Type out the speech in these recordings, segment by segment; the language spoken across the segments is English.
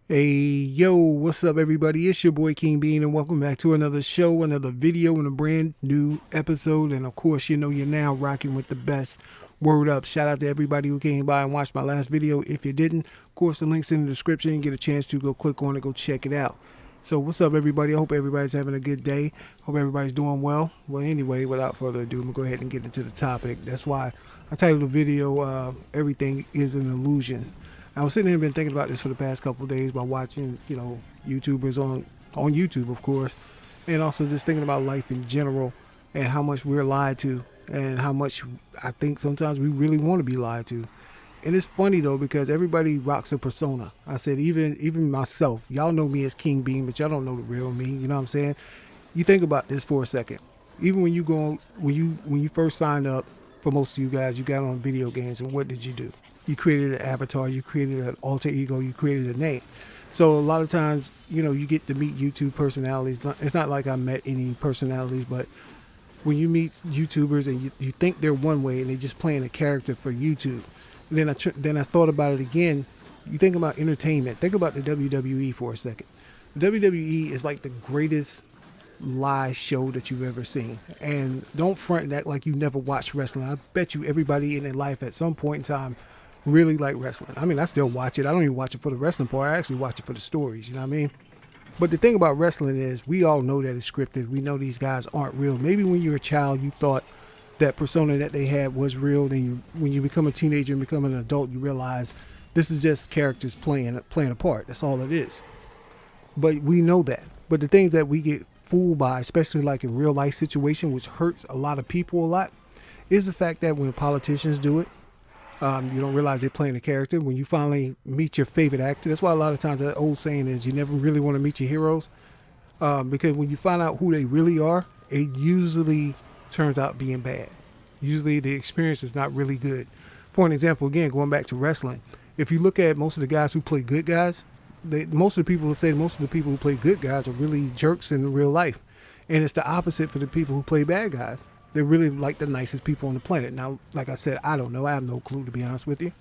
Hey, yo, what's up, everybody? It's your boy King Bean, and welcome back to another show, another video, and a brand new episode. And of course, you know, you're now rocking with the best. Word up. Shout out to everybody who came by and watched my last video. If you didn't, of course, the link's in the description. Get a chance to go click on it, go check it out. So, what's up, everybody? I hope everybody's having a good day. Hope everybody's doing well. Well, anyway, without further ado, I'm going to go ahead and get into the topic. That's why I titled the video, Everything is an Illusion. I was sitting here and been thinking about this for the past couple of days by watching, YouTubers on YouTube, of course, and also just thinking about life in general and how much we're lied to and how much I think sometimes we really want to be lied to. And it's funny though because everybody rocks a persona. I said even myself, y'all know me as King Bean, but y'all don't know the real me. You know what I'm saying? You think about this for a second. Even when you first signed up, for most of you guys, you got on video games, and what did you do? You created an avatar, you created an alter ego, you created a name. So a lot of times, you get to meet YouTube personalities. It's not like I met any personalities, but when you meet YouTubers and you think they're one way and they're just playing a character for YouTube. And then I thought about it again. You think about entertainment. Think about the WWE for a second. The WWE is like the greatest live show that you've ever seen. And don't front and act like you never watched wrestling. I bet you everybody in their life at some point in time really like wrestling. I mean, I still watch it. I don't even watch it for the wrestling part. I actually watch it for the stories. You know what I mean? But the thing about wrestling is we all know that it's scripted. We know these guys aren't real. Maybe when you were a child, you thought that persona that they had was real. Then when you become a teenager and become an adult, you realize this is just characters playing a part. That's all it is. But we know that. But the thing that we get fooled by, especially like in real life situation, which hurts a lot of people a lot, is the fact that when politicians do it, you don't realize they're playing a character. When you finally meet your favorite actor, that's why a lot of times that old saying is you never really want to meet your heroes, because when you find out who they really are, it usually turns out being bad. Usually the experience is not really good. For an example, again, going back to wrestling, if you look at most of the guys who play good guys, most of the people say most of the people who play good guys are really jerks in real life. And it's the opposite for the people who play bad guys. They're really like the nicest people on the planet. Now, like I said, I don't know. I have no clue, to be honest with you.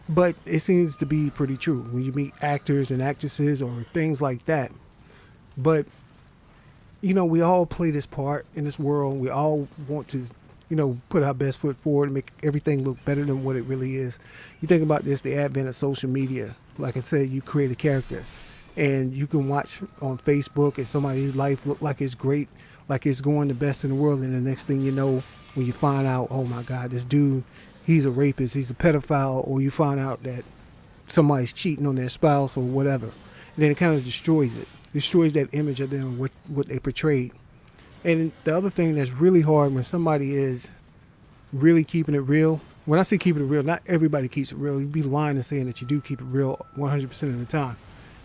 But it seems to be pretty true when you meet actors and actresses or things like that. But, we all play this part in this world. We all want to, put our best foot forward and make everything look better than what it really is. You think about this, the advent of social media. Like I said, you create a character. And you can watch on Facebook and somebody's life look like it's great, like it's going the best in the world, and the next thing you know, when you find out, oh my God, this dude, he's a rapist, he's a pedophile, or you find out that somebody's cheating on their spouse or whatever, and then it kind of destroys that image of them, what they portrayed. And the other thing that's really hard when somebody is really keeping it real. When I say keeping it real, not everybody keeps it real. You'd be lying and saying that you do keep it real 100% of the time.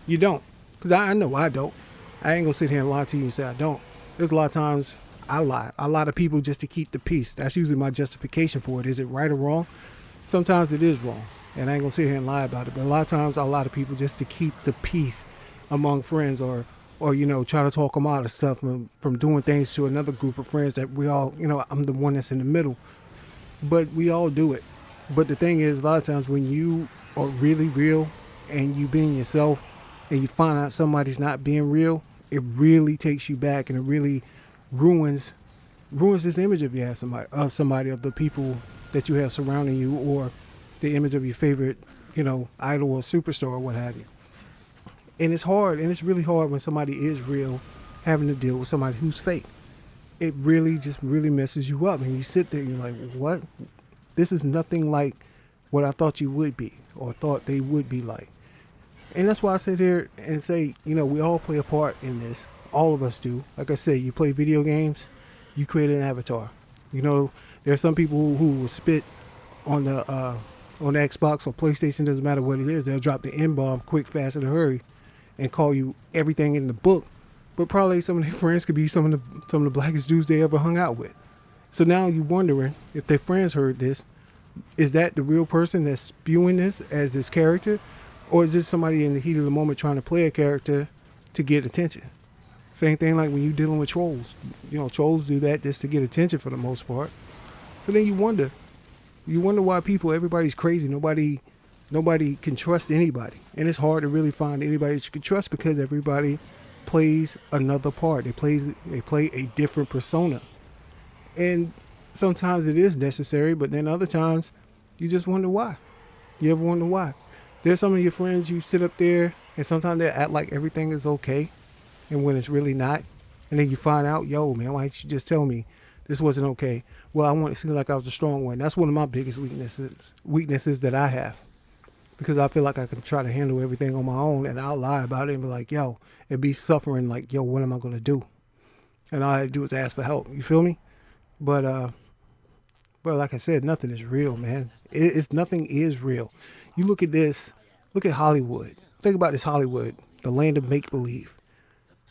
You don't, because I know I don't. I ain't gonna sit here and lie to you and say I don't. There's a lot of times I lie. I lie to people just to keep the peace. That's usually my justification for it. Is it right or wrong? Sometimes it is wrong, and I ain't gonna sit here and lie about it. But a lot of times I lie to people just to keep the peace among friends, or try to talk them out of stuff from doing things to another group of friends that we all, I'm the one that's in the middle. But we all do it. But the thing is, a lot of times when you are really real and you being yourself, and you find out somebody's not being real, it really takes you back, and it really ruins this image of you have somebody of the people that you have surrounding you, or the image of your favorite, idol or superstar or what have you. And it's hard, and it's really hard when somebody is real, having to deal with somebody who's fake. It really just really messes you up, and you sit there and you're like, what? This is nothing like what I thought you would be, or thought they would be like. And that's why I sit here and say, we all play a part in this. All of us do. Like I said, you play video games, you create an avatar. There are some people who will spit on the Xbox or PlayStation, doesn't matter what it is. They'll drop the N-bomb quick, fast, in a hurry and call you everything in the book. But probably some of their friends could be some of the blackest dudes they ever hung out with. So now you're wondering if their friends heard this, is that the real person that's spewing this as this character? Or is this somebody in the heat of the moment trying to play a character to get attention? Same thing like when you're dealing with trolls. Trolls do that just to get attention for the most part. So then you wonder why everybody's crazy. Nobody Nobody can trust anybody. And it's hard to really find anybody that you can trust because everybody plays another part. They play a different persona. And sometimes it is necessary, but then other times you just wonder why. You ever wonder why? There's some of your friends you sit up there and sometimes they act like everything is okay and when it's really not. And then you find out, yo, man, why didn't you just tell me this wasn't okay? Well, I want to seem like I was the strong one. That's one of my biggest weaknesses that I have. Because I feel like I can try to handle everything on my own and I'll lie about it and be like, yo, and be suffering like, yo, what am I going to do? And all I do is ask for help. You feel me? But like I said, nothing is real, man. Nothing is real. You look at this, look at Hollywood. Think about this Hollywood, the land of make-believe.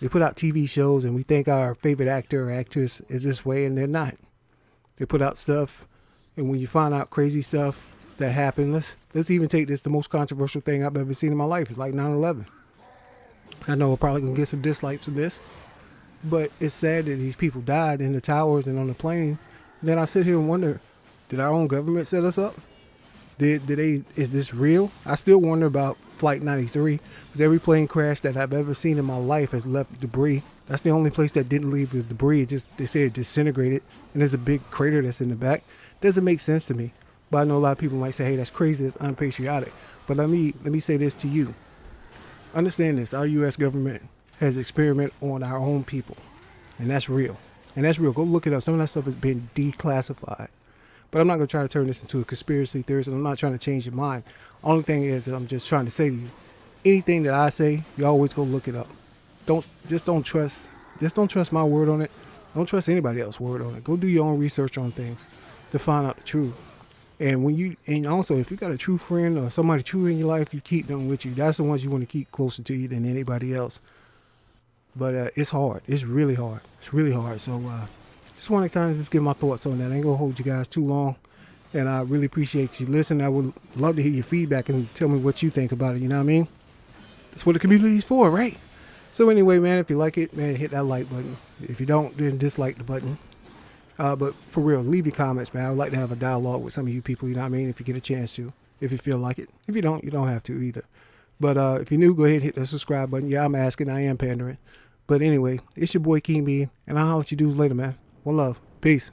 They put out TV shows and we think our favorite actor or actress is this way and they're not. They put out stuff and when you find out crazy stuff that happened, let's even take this, the most controversial thing I've ever seen in my life. It's like 9/11. I know we're probably going to get some dislikes for this, but it's sad that these people died in the towers and on the plane. Then I sit here and wonder, did our own government set us up? Is this real? I still wonder about Flight 93 because every plane crash that I've ever seen in my life has left debris. That's the only place that didn't leave the debris. They say it disintegrated and there's a big crater that's in the back. Doesn't make sense to me. But I know a lot of people might say, hey, that's crazy, that's unpatriotic. But let me say this to you. Understand this, our U.S. government has experimented on our own people. And that's real. And that's real. Go look it up. Some of that stuff has been declassified. But I'm not going to try to turn this into a conspiracy theorist, and I'm not trying to change your mind. Only thing is that I'm just trying to say to you, anything that I say, you always go look it up. Don't trust my word on it. Don't trust anybody else's word on it. Go do your own research on things to find out the truth. And also, if you got a true friend or somebody true in your life, you keep them with you. That's the ones you want to keep closer to you than anybody else. But it's hard. It's really hard. It's really hard. So just want to kind of just give my thoughts on that. I ain't going to hold you guys too long. And I really appreciate you listening. I would love to hear your feedback and tell me what you think about it. You know what I mean? That's what the community's for, right? So anyway, man, if you like it, man, hit that like button. If you don't, then dislike the button. But for real, leave your comments, man. I would like to have a dialogue with some of you people, you know what I mean? If you get a chance to, if you feel like it. If you don't have to either. But if you're new, go ahead and hit the subscribe button. Yeah, I'm asking. I am pandering. But anyway, it's your boy King B, and I'll holler at you dudes later, man. One love. Peace.